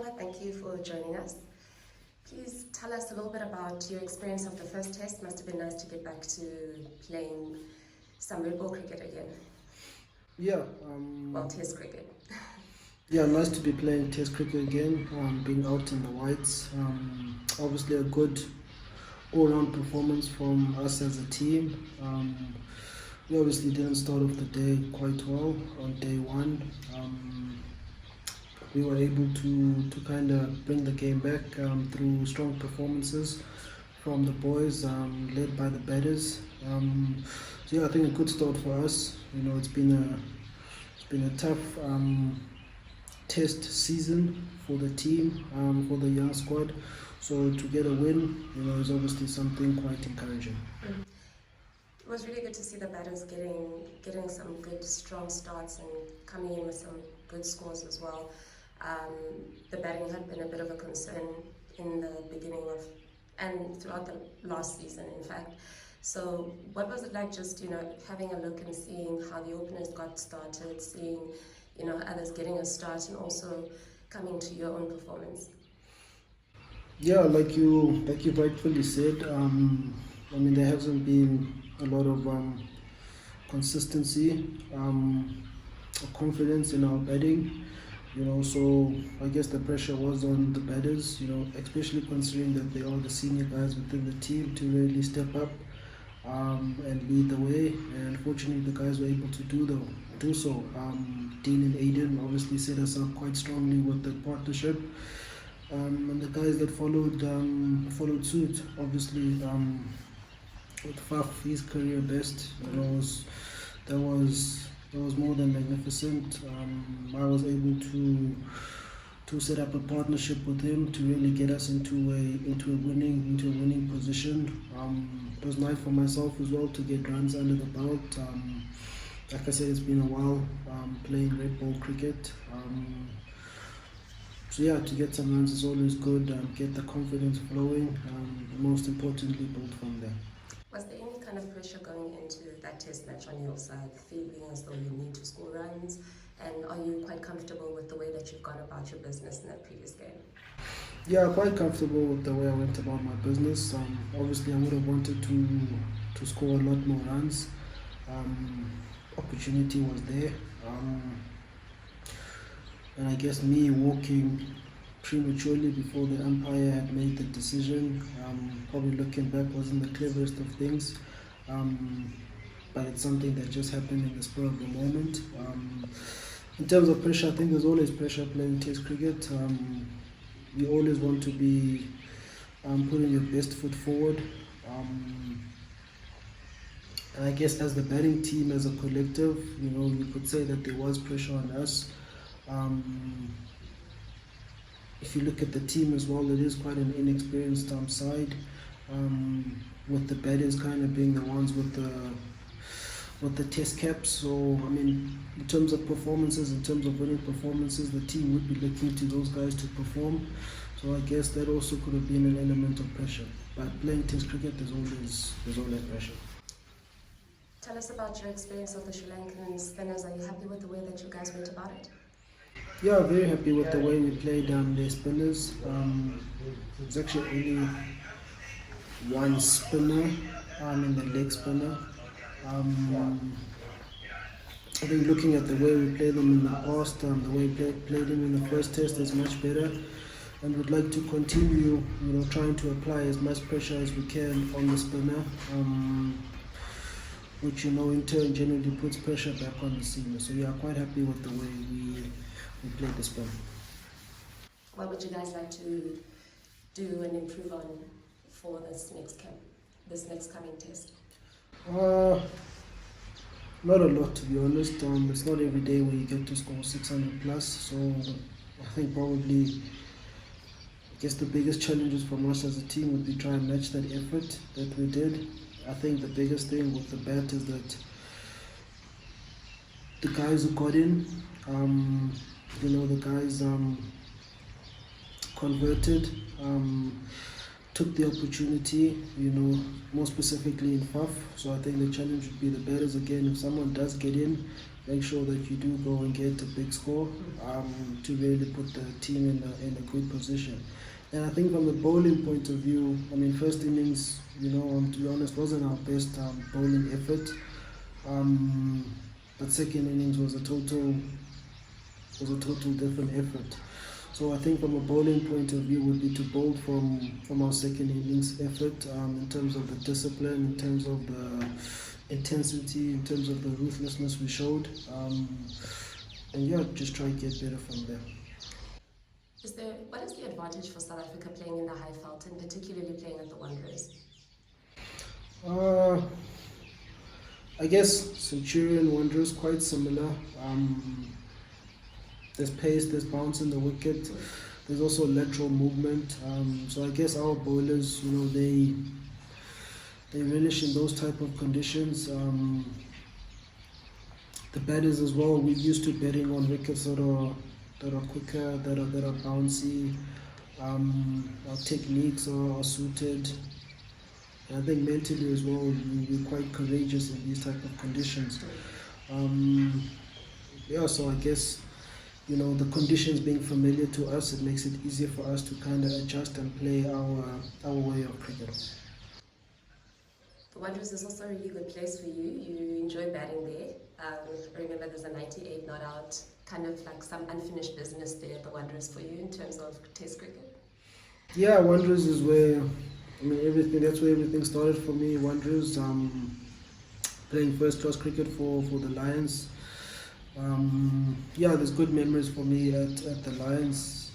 Temba, thank you for joining us. Please tell us a little bit about your experience of the first test. Must have been nice to get back to playing some red ball cricket again. Yeah. Test cricket. Yeah, nice to be playing test cricket again, being out in the whites. Obviously a good all-round performance from us as a team. We obviously didn't start off the day quite well on day one. We were able to kind of bring the game back through strong performances from the boys, led by the batters. So yeah, I think a good start for us. You know, it's been a tough test season for the team, for the young squad. So to get a win, you know, is obviously something quite encouraging. It was really good to see the batters getting some good strong starts and coming in with some good scores as well. The batting had been a bit of a concern in the beginning of and throughout the last season, in fact. So what was it like just, having a look and seeing how the openers got started, seeing, others getting a start and also coming to your own performance? Yeah, like you rightfully said, there hasn't been a lot of consistency or confidence in our batting. So I guess the pressure was on the batters, especially considering that they are the senior guys within the team, to really step up and lead the way. And fortunately, the guys were able to do so. Dean and Aiden obviously set us up quite strongly with the partnership, and the guys that followed suit. Obviously, with Faf, his career best, that was more than magnificent. I was able to set up a partnership with him to really get us into a winning position. It was nice for myself as well to get runs under the belt. Like I said, it's been a while playing red ball cricket. So yeah, to get some runs is always good. Get the confidence flowing. Most importantly, build from there. Was there any kind of pressure going into that test match on your side, feeling as though you need to score runs? And are you quite comfortable with the way that you've gone about your business in that previous game? Yeah, quite comfortable with the way I went about my business. Obviously, I would have wanted to score a lot more runs. Opportunity was there. And I guess me walking prematurely before the umpire had made the decision, probably looking back, wasn't the cleverest of things, but it's something that just happened in the spur of the moment. In terms of pressure, I think there's always pressure playing test cricket. You always want to be putting your best foot forward, and I guess as the batting team, as a collective, you could say that there was pressure on us. If you look at the team as well, it is quite an inexperienced side, with the batters kind of being the ones with the test caps. So in terms of performances, in terms of winning performances, the team would be looking to those guys to perform. So I guess that also could have been an element of pressure. But playing test cricket, there's always pressure. Tell us about your experience of the Sri Lankan spinners. Are you happy with the way that you guys went about it? Yeah, very happy with the way we played their spinners. It's actually only one spinner, in the leg spinner. I think looking at the way we played them in the past, the way we played them in the first test is much better. And we'd like to continue, trying to apply as much pressure as we can on the spinner, which, in turn generally puts pressure back on the seamer. So yeah, quite happy with the way we played the spin. What would you guys like to do and improve on for this next coming test? Not a lot, to be honest. It's not every day where you get to score 600 plus. So I think probably, the biggest challenges from us as a team would be try and match that effort that we did. I think the biggest thing with the bat is that the guys who got in, the guys converted, took the opportunity, more specifically in Faf. So I think the challenge would be the batters again. If someone does get in, make sure that you do go and get a big score to really put the team in a good position. And I think from the bowling point of view, I mean, first innings, to be honest, wasn't our best bowling effort. But second innings was a total different effort. So I think from a bowling point of view would be to bowl from our second innings effort in terms of the discipline, in terms of the intensity, in terms of the ruthlessness we showed, and yeah, just try and get better from there. What is the advantage for South Africa playing in the high felt and particularly playing at the Wanderers? I guess Centurion Wanderers quite similar. There's pace, there's bounce in the wicket. There's also lateral movement. So I guess our bowlers, they relish in those type of conditions. The batters as well. We're used to betting on wickets that are quicker, that are bouncy. Our techniques are suited. And I think mentally as well, we're quite courageous in these type of conditions. So I guess the conditions being familiar to us, it makes it easier for us to kind of adjust and play our way of cricket. The Wanderers is also a really good place for you. You enjoy batting there. Remember, there's a 98 not out, kind of like some unfinished business there at the Wanderers for you in terms of Test cricket. Yeah, Wanderers is where that's where everything started for me. Wanderers, playing first class cricket for the Lions. There's good memories for me at the Lions,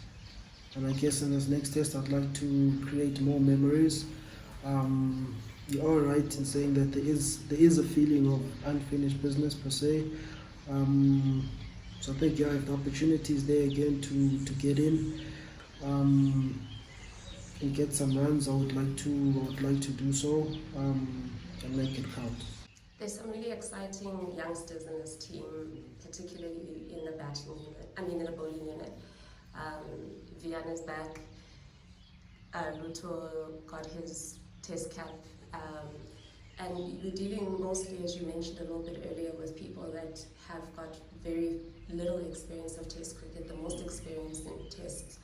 and I guess in this next test I'd like to create more memories. You are right in saying that there is a feeling of unfinished business per se. So I think if the opportunity is there again to get in and get some runs, I would like to do so and make it count. There's some really exciting youngsters in this team, particularly in the batting unit. In the bowling unit. Vian is back. Ruto got his Test cap. And you're dealing mostly, as you mentioned a little bit earlier, with people that have got very little experience of Test cricket. The most experience in Tests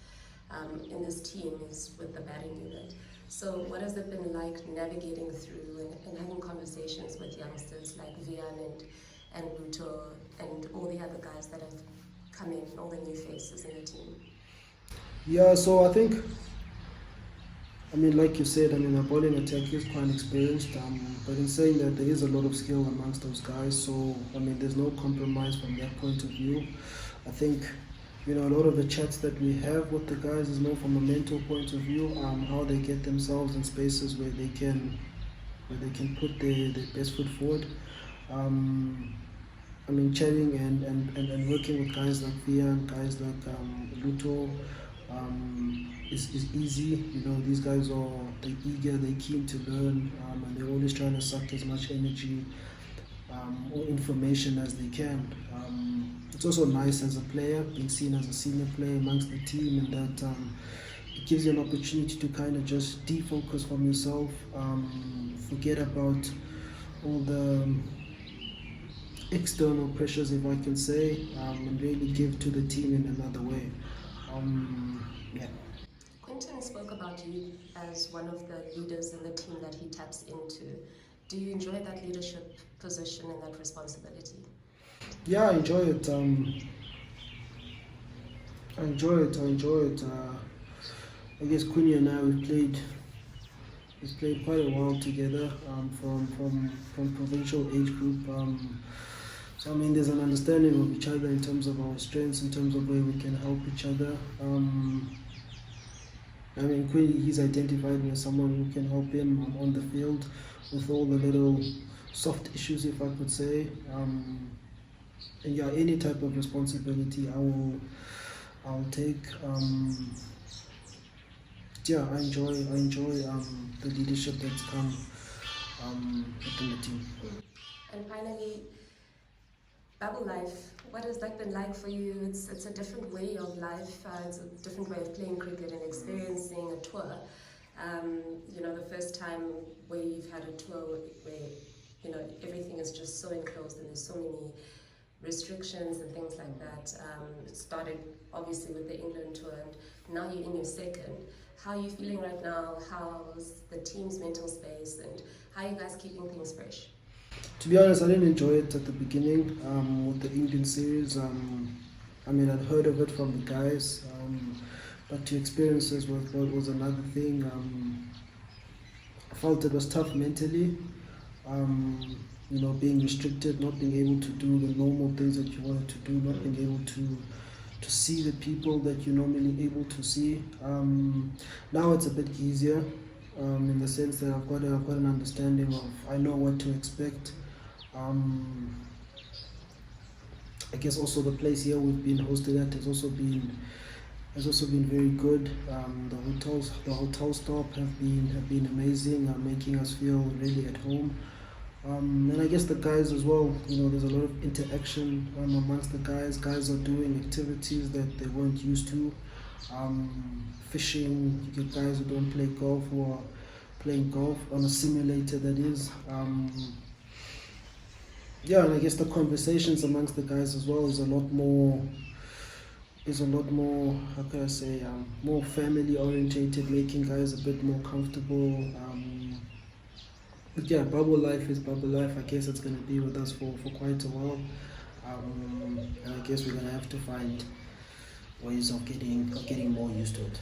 in this team is with the batting unit. So what has it been like navigating through and having conversations with youngsters like Vian and Ruto and all the other guys that have come in, all the new faces in the team? Yeah, so I think, like you said, our bowling attack is quite experienced, but in saying that, there is a lot of skill amongst those guys, so there's no compromise from that point of view. I think a lot of the chats that we have with the guys is more from a mental point of view, how they get themselves in spaces where they can put their best foot forward. Chatting and working with guys like Vian, guys like Luto, is easy. These guys they're eager, they're keen to learn, and they're always trying to suck as much energy or information as they can. It's also nice as a player, being seen as a senior player amongst the team, and that it gives you an opportunity to kind of just defocus from yourself, forget about all the external pressures, if I can say, and really give to the team in another way. Quinton spoke about you as one of the leaders in the team that he taps into. Do you enjoy that leadership position and that responsibility? Yeah, I enjoy it. I guess Quinny and I, we've played quite a while together from provincial age group. So there's an understanding of each other in terms of our strengths, in terms of where we can help each other. Quinny, he's identified me as someone who can help him on the field with all the little soft issues, if I could say. And any type of responsibility I'll take. I enjoy the leadership that's come within the team. And finally, bubble life. What has that been like for you? It's a different way of life. It's a different way of playing cricket and experiencing a tour. The first time where you've had a tour where everything is just so enclosed and there's so many restrictions and things like that. It started obviously with the England tour, and now you're in your second. How are you feeling right now? How's the team's mental space, and how are you guys keeping things fresh? To be honest, I didn't enjoy it at the beginning with the England series. I mean, I'd heard of it from the guys, but to experience this was another thing. I felt it was tough mentally. Being restricted, not being able to do the normal things that you wanted to do, not being able to see the people that you're normally able to see. Now it's a bit easier in the sense that I've got an understanding of, I know what to expect. I guess also the place here we've been hosted at has also been very good. The hotel staff have been amazing, making us feel really at home. And I guess the guys as well, there's a lot of interaction amongst the guys. Guys are doing activities that they weren't used to. Fishing, you get guys who don't play golf who are playing golf on a simulator, that is. And I guess the conversations amongst the guys as well is a lot more, how can I say, more family orientated, making guys a bit more comfortable. But yeah, bubble life is bubble life. I guess it's going to be with us for quite a while. And I guess we're going to have to find ways of getting more used to it.